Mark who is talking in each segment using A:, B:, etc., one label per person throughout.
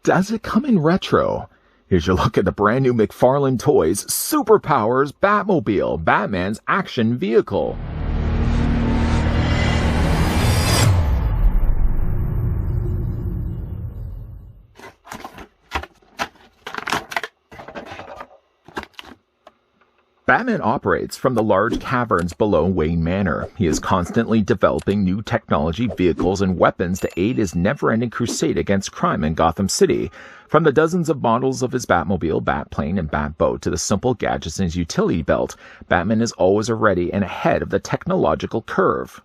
A: does it come in retro? Here's your look at the brand new McFarlane Toys Superpowers Batmobile, Batman's action vehicle. Batman operates from the large caverns below Wayne Manor. He is constantly developing new technology, vehicles, and weapons to aid his never-ending crusade against crime in Gotham City. From the dozens of models of his Batmobile, Batplane, and Batboat to the simple gadgets in his utility belt, Batman is always ready and ahead of the technological curve.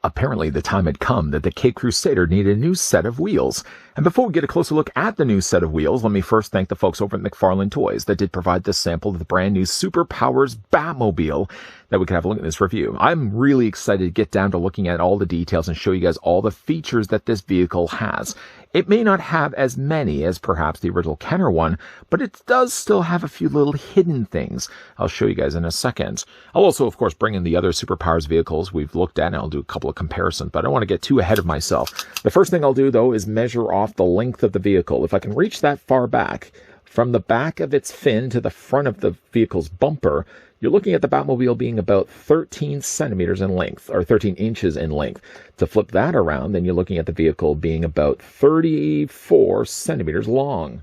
A: Apparently, the time had come that the Cape Crusader needed a new set of wheels. And before we get a closer look at the new set of wheels, let me first thank the folks over at McFarlane Toys that did provide this sample of the brand new Superpowers Batmobile that we can have a look at this review. I'm really excited to get down to looking at all the details and show you guys all the features that this vehicle has. It may not have as many as perhaps the original Kenner one, but it does still have a few little hidden things. I'll show you guys in a second. I'll also, of course, bring in the other Superpowers vehicles we've looked at, and I'll do a couple of comparisons, but I don't want to get too ahead of myself. The first thing I'll do, though, is measure off the length of the vehicle. If I can reach that far back, from the back of its fin to the front of the vehicle's bumper, you're looking at the Batmobile being about 13 centimeters in length, or 13 inches in length. To flip that around, then you're looking at the vehicle being about 34 centimeters long.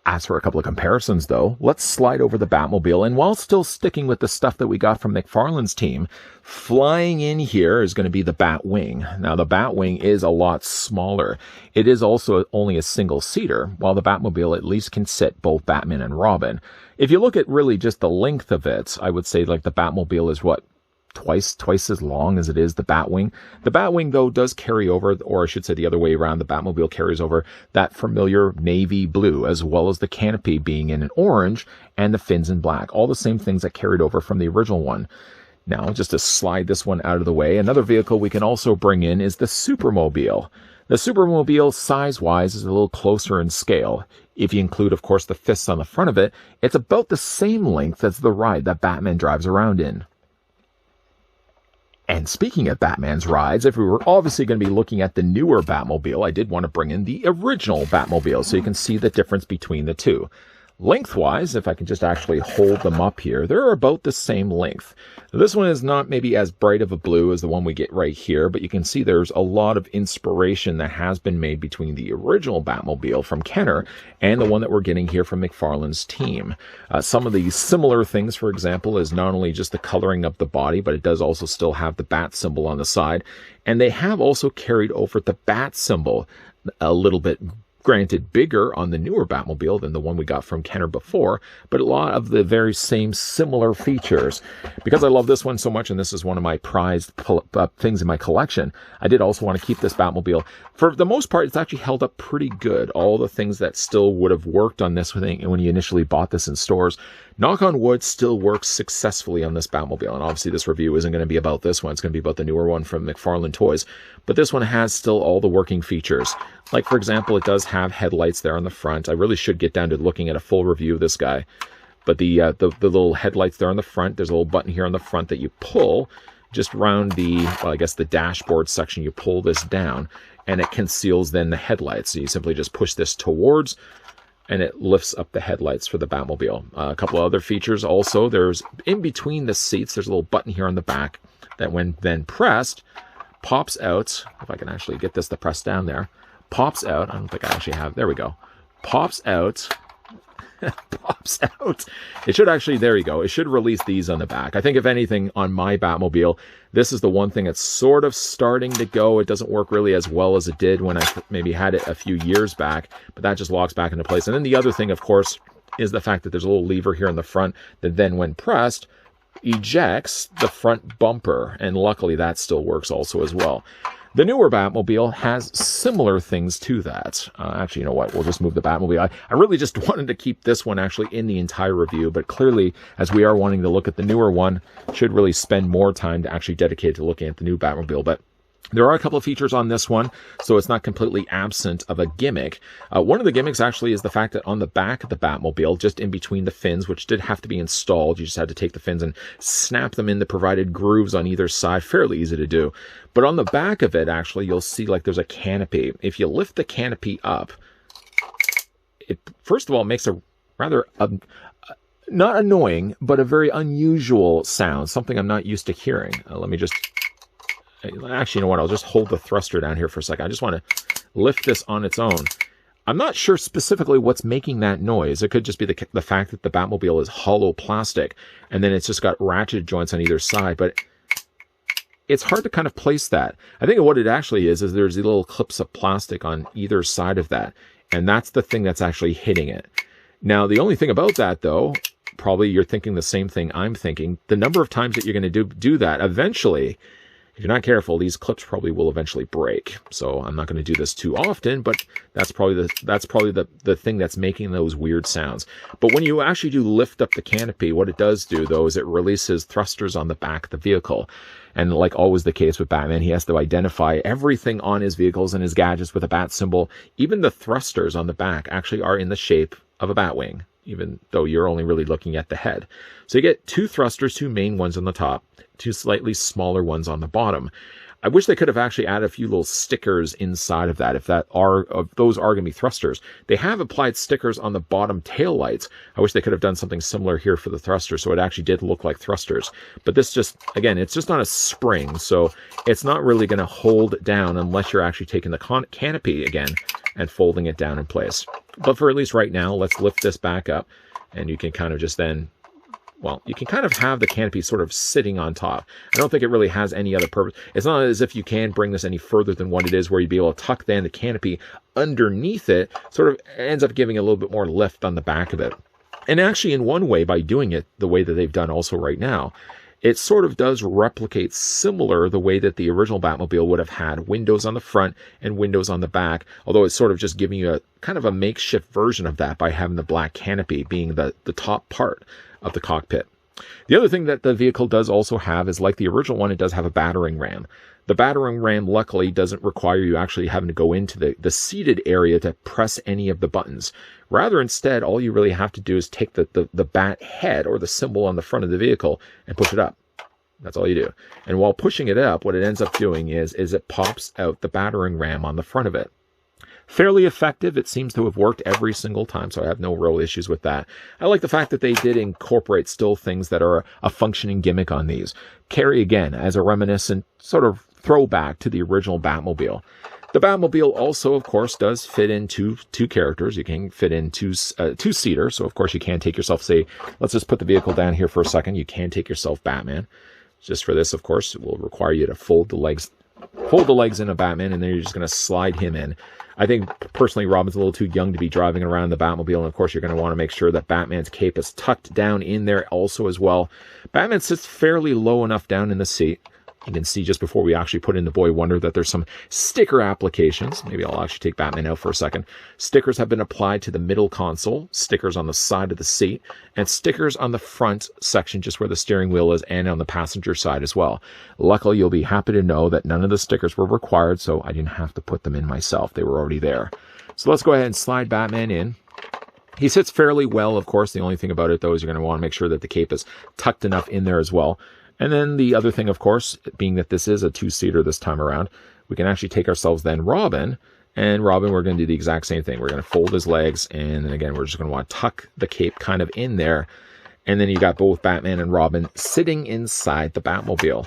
A: As for a couple of comparisons, though, let's slide over the Batmobile, and while still sticking with the stuff that we got from McFarlane's team, flying in here is going to be the Batwing. Now, the Batwing is a lot smaller. It is also only a single-seater, while the Batmobile at least can sit both Batman and Robin. If you look at really just the length of it, I would say like the Batmobile is what? Twice as long as it is the Batwing. The Batwing, though, does carry over, or I should say the other way around, the Batmobile carries over that familiar navy blue, as well as the canopy being in an orange and the fins in black. All the same things that carried over from the original one. Now, just to slide this one out of the way, another vehicle we can also bring in is the Supermobile. The Supermobile, size-wise, is a little closer in scale. If you include, of course, the fists on the front of it, it's about the same length as the ride that Batman drives around in. And speaking of Batman's rides, if we were obviously going to be looking at the newer Batmobile, I did want to bring in the original Batmobile so you can see the difference between the two. Lengthwise, if I can just actually hold them up here, they're about the same length. This one is not maybe as bright of a blue as the one we get right here, but you can see there's a lot of inspiration that has been made between the original Batmobile from Kenner and the one that we're getting here from McFarlane's team. Some of the similar things, for example, is not only just the coloring of the body, but it does also still have the bat symbol on the side. And they have also carried over the bat symbol a little bit, granted bigger on the newer Batmobile than the one we got from Kenner before, but a lot of the very same similar features. Because I love this one so much, and this is one of my prized things in my collection, I did also want to keep this Batmobile. For the most part, it's actually held up pretty good. All the things that still would have worked on this thing when you initially bought this in stores, knock on wood, still works successfully on this Batmobile. And obviously this review isn't going to be about this one. It's going to be about the newer one from McFarlane Toys. But this one has still all the working features. Like, for example, it does have headlights there on the front. I really should get down to looking at a full review of this guy. But the little headlights there on the front, there's a little button here on the front that you pull just around the, well, I guess the dashboard section. You pull this down and it conceals then the headlights. So you simply just push this towards and it lifts up the headlights for the Batmobile. A couple of other features also. There's in between the seats, there's a little button here on the back that when then pressed, pops out. If I can actually get this to press down there. Pops out. I don't think I actually have. There we go. Pops out. Pops out. It should actually, there you go. It should release these on the back. I think if anything on my Batmobile, this is the one thing that's sort of starting to go. It doesn't work really as well as it did when I maybe had it a few years back, but that just locks back into place. And then the other thing, of course, is the fact that there's a little lever here in the front that then when pressed, ejects the front bumper. And luckily that still works also as well. The newer Batmobile has similar things to that. Actually, you know what? We'll just move the Batmobile. I really just wanted to keep this one actually in the entire review, but clearly, as we are wanting to look at the newer one, should really spend more time to actually dedicate to looking at the new Batmobile. But there are a couple of features on this one, so it's not completely absent of a gimmick. One of the gimmicks actually is the fact that on the back of the Batmobile, just in between the fins, which did have to be installed, you just had to take the fins and snap them in the provided grooves on either side. Fairly easy to do. But on the back of it, actually, you'll see like there's a canopy. If you lift the canopy up, it first of all makes a rather not annoying, but a very unusual sound, something I'm not used to hearing. Let me just, actually, you know what? I'll just hold the thruster down here for a second. I just want to lift this on its own. I'm not sure specifically what's making that noise. It could just be the fact that the Batmobile is hollow plastic, and then it's just got ratchet joints on either side, but it's hard to kind of place that. I think what it actually is there's these little clips of plastic on either side of that, and that's the thing that's actually hitting it. Now, the only thing about that, though, probably you're thinking the same thing I'm thinking. The number of times that you're going to do that, eventually, if you're not careful, these clips probably will eventually break. So I'm not going to do this too often, but that's probably the thing that's making those weird sounds. But when you actually do lift up the canopy, what it does do, though, is it releases thrusters on the back of the vehicle. And like always the case with Batman, he has to identify everything on his vehicles and his gadgets with a bat symbol. Even the thrusters on the back actually are in the shape of a bat wing, even though you're only really looking at the head. So you get 2 thrusters, 2 main ones on the top, 2 slightly smaller ones on the bottom. I wish they could have actually added a few little stickers inside of that, if those are going to be thrusters. They have applied stickers on the bottom tail lights. I wish they could have done something similar here for the thrusters, so it actually did look like thrusters. But this just, again, it's just not a spring, so it's not really going to hold down unless you're actually taking the canopy again and folding it down in place. But for at least right now, let's lift this back up, and you can kind of just then, well, you can kind of have the canopy sort of sitting on top. I don't think it really has any other purpose. It's not as if you can bring this any further than what it is, where you'd be able to tuck then the canopy underneath it, sort of ends up giving a little bit more lift on the back of it. And actually, in one way, by doing it the way that they've done also right now, it sort of does replicate similar the way that the original Batmobile would have had windows on the front and windows on the back, although it's sort of just giving you a kind of a makeshift version of that by having the black canopy being the top part of the cockpit. The other thing that the vehicle does also have is, like the original one, it does have a battering ram. The battering ram, luckily, doesn't require you actually having to go into the seated area to press any of the buttons. Rather, instead, all you really have to do is take the bat head, or the symbol on the front of the vehicle, and push it up. That's all you do. And while pushing it up, what it ends up doing is it pops out the battering ram on the front of it. Fairly effective. It seems to have worked every single time, so I have no real issues with that. I like the fact that they did incorporate still things that are a functioning gimmick on these. Carry, again, as a reminiscent sort of throwback to the original Batmobile. The Batmobile also, of course, does fit in two characters. You can fit in two-seater, so of course you can take yourself, say, let's just put the vehicle down here for a second. You can take yourself Batman. Just for this, of course, it will require you to fold the legs in of Batman, and then you're just going to slide him in. I think, personally, Robin's a little too young to be driving around the Batmobile, and of course you're going to want to make sure that Batman's cape is tucked down in there also as well. Batman sits fairly low enough down in the seat. You can see just before we actually put in the Boy Wonder that there's some sticker applications. Maybe I'll actually take Batman out for a second. Stickers have been applied to the middle console, stickers on the side of the seat, and stickers on the front section just where the steering wheel is, and on the passenger side as well. Luckily, you'll be happy to know that none of the stickers were required, so I didn't have to put them in myself. They were already there. So let's go ahead and slide Batman in. He sits fairly well, of course. The only thing about it, though, is you're going to want to make sure that the cape is tucked enough in there as well. And then the other thing, of course, being that this is a two-seater this time around, we can actually take ourselves then Robin. And Robin, we're going to do the exact same thing. We're going to fold his legs, and then again, we're just going to want to tuck the cape kind of in there. And then you got both Batman and Robin sitting inside the Batmobile.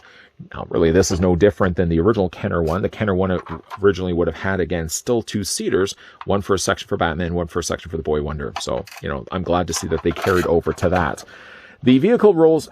A: Now, really, this is no different than the original Kenner one. The Kenner one originally would have had, again, still two-seaters, one for a section for Batman, one for a section for the Boy Wonder. So, I'm glad to see that they carried over to that. The vehicle rolls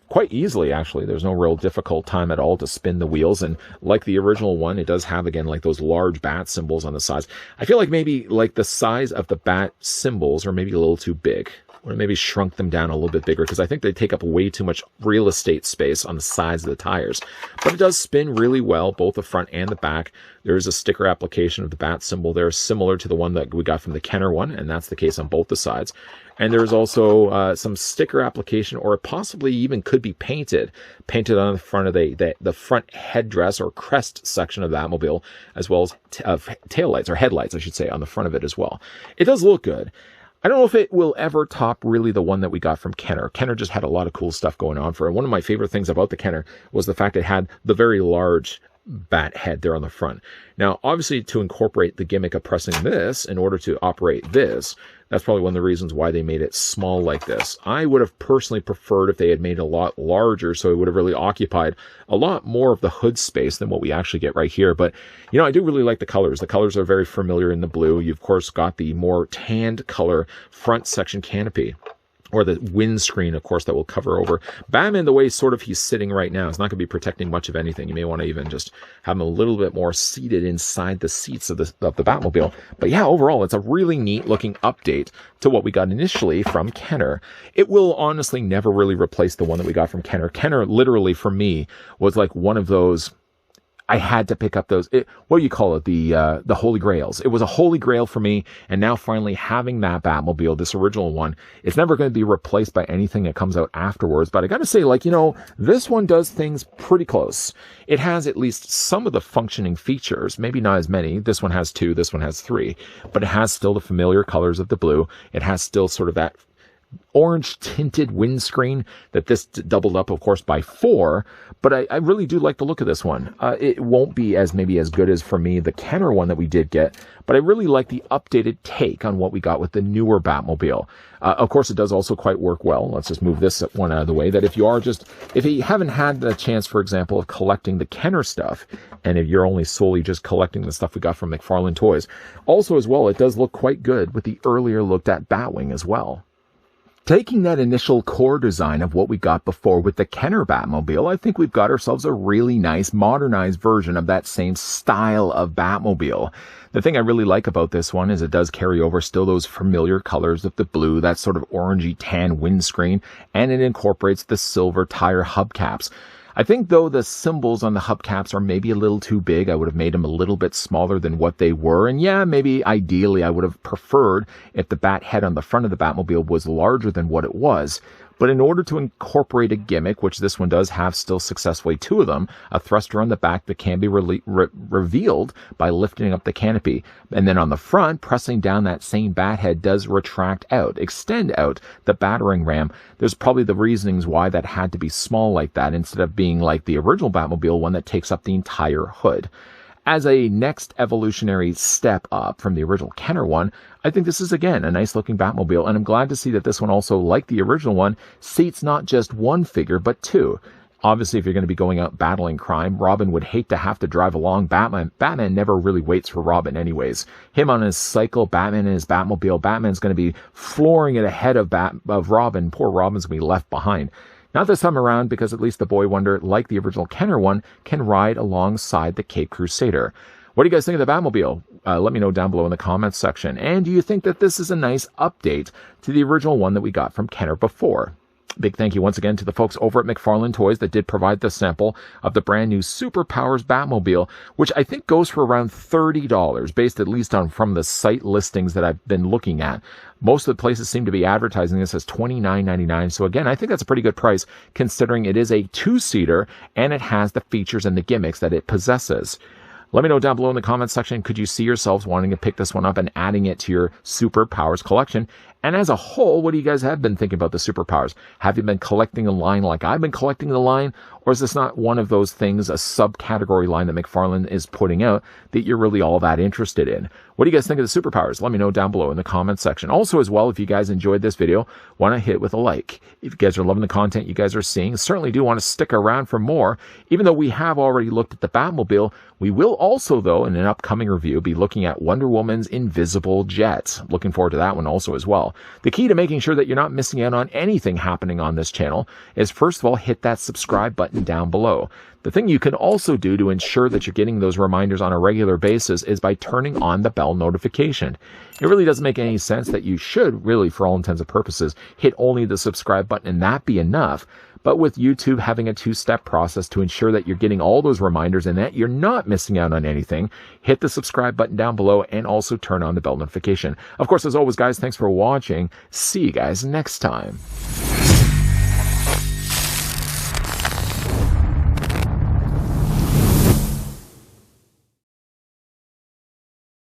A: quite easily, actually. There's no real difficult time at all to spin the wheels, and like the original one, it does have, again, like those large bat symbols on the sides. I feel like maybe like the size of the bat symbols are maybe a little too big, or maybe shrunk them down a little bit bigger, because I think they take up way too much real estate space on the sides of the tires. But it does spin really well, both the front and the back. There is a sticker application of the bat symbol there, similar to the one that we got from the Kenner one, and that's the case on both the sides. And there's also some sticker application, or it possibly even could be painted on the front of the front headdress or crest section of the Batmobile, as well as taillights, or headlights, I should say, on the front of it as well. It does look good. I don't know if it will ever top really the one that we got from Kenner. Kenner just had a lot of cool stuff going on for it. One of my favorite things about the Kenner was the fact it had the very large bat head there on the front. Now, obviously, to incorporate the gimmick of pressing this in order to operate this, that's probably one of the reasons why they made it small like this. I would have personally preferred if they had made it a lot larger, so it would have really occupied a lot more of the hood space than what we actually get right here. But, you know, I do really like the colors. The colors are very familiar in the blue. You've, of course, got the more tanned color front section canopy, or the windscreen, of course, that will cover over. Batman, the way sort of he's sitting right now, is not going to be protecting much of anything. You may want to even just have him a little bit more seated inside the seats of the Batmobile. But yeah, overall, it's a really neat looking update to what we got initially from Kenner. It will honestly never really replace the one that we got from Kenner. Kenner, literally, for me, was like one of those... I had to pick up those, what do you call it? The Holy Grails. It was a Holy Grail for me. And now finally having that Batmobile, this original one, it's never going to be replaced by anything that comes out afterwards. But I got to say, like, you know, this one does things pretty close. It has at least some of the functioning features, maybe not as many. This one has 2, this one has 3, but it has still the familiar colors of the blue. It has still sort of that orange tinted windscreen that this doubled up, of course, by 4. But I really do like the look of this one. It won't be maybe as good as, for me, the Kenner one that we did get, but I really like the updated take on what we got with the newer Batmobile. Of course, it does also quite work well. Let's just move this one out of the way. That if you haven't had the chance, for example, of collecting the Kenner stuff, and if you're only solely just collecting the stuff we got from McFarlane Toys, also as well, it does look quite good with the earlier looked at Batwing as well. Taking that initial core design of what we got before with the Kenner Batmobile, I think we've got ourselves a really nice modernized version of that same style of Batmobile. The thing I really like about this one is it does carry over still those familiar colors of the blue, that sort of orangey tan windscreen, and it incorporates the silver tire hubcaps. I think, though, the symbols on the hubcaps are maybe a little too big. I would have made them a little bit smaller than what they were. And yeah, maybe ideally I would have preferred if the bat head on the front of the Batmobile was larger than what it was. But in order to incorporate a gimmick, which this one does have still successfully 2 of them, a thruster on the back that can be revealed by lifting up the canopy. And then on the front, pressing down that same bat head does extend out the battering ram. There's probably the reasonings why that had to be small like that instead of being like the original Batmobile one that takes up the entire hood. As a next evolutionary step up from the original Kenner one, I think this is, again, a nice looking Batmobile, and I'm glad to see that this one also, like the original one, seats not just one figure, but 2. Obviously, if you're going to be going out battling crime, Robin would hate to have to drive along Batman. Batman never really waits for Robin anyways. Him on his cycle, Batman in his Batmobile, Batman's going to be flooring it ahead of Robin. Poor Robin's going to be left behind. Not this time around, because at least the Boy Wonder, like the original Kenner one, can ride alongside the Cape Crusader. What do you guys think of the Batmobile? Let me know down below in the comments section. And do you think that this is a nice update to the original one that we got from Kenner before? Big thank you once again to the folks over at McFarlane Toys that did provide the sample of the brand new Superpowers Batmobile, which I think goes for around $30, based at least on from the site listings that I've been looking at. Most of the places seem to be advertising this as $29.99. So again, I think that's a pretty good price considering it is a 2-seater and it has the features and the gimmicks that it possesses. Let me know down below in the comments section, could you see yourselves wanting to pick this one up and adding it to your Superpowers collection? And as a whole, what do you guys have been thinking about the Superpowers? Have you been collecting a line like I've been collecting the line? Or is this not one of those things, a subcategory line that McFarlane is putting out, that you're really all that interested in? What do you guys think of the Superpowers? Let me know down below in the comments section. Also, as well, if you guys enjoyed this video, why not hit it with a like? If you guys are loving the content you guys are seeing, certainly do want to stick around for more. Even though we have already looked at the Batmobile, we will also, though, in an upcoming review, be looking at Wonder Woman's Invisible Jet. Looking forward to that one also as well. The key to making sure that you're not missing out on anything happening on this channel is, first of all, hit that subscribe button down below. The thing you can also do to ensure that you're getting those reminders on a regular basis is by turning on the bell notification. It really doesn't make any sense that you should really, for all intents and purposes, hit only the subscribe button and that be enough. But with YouTube having a 2-step process to ensure that you're getting all those reminders and that you're not missing out on anything, hit the subscribe button down below and also turn on the bell notification. Of course, as always, guys, thanks for watching. See you guys next time.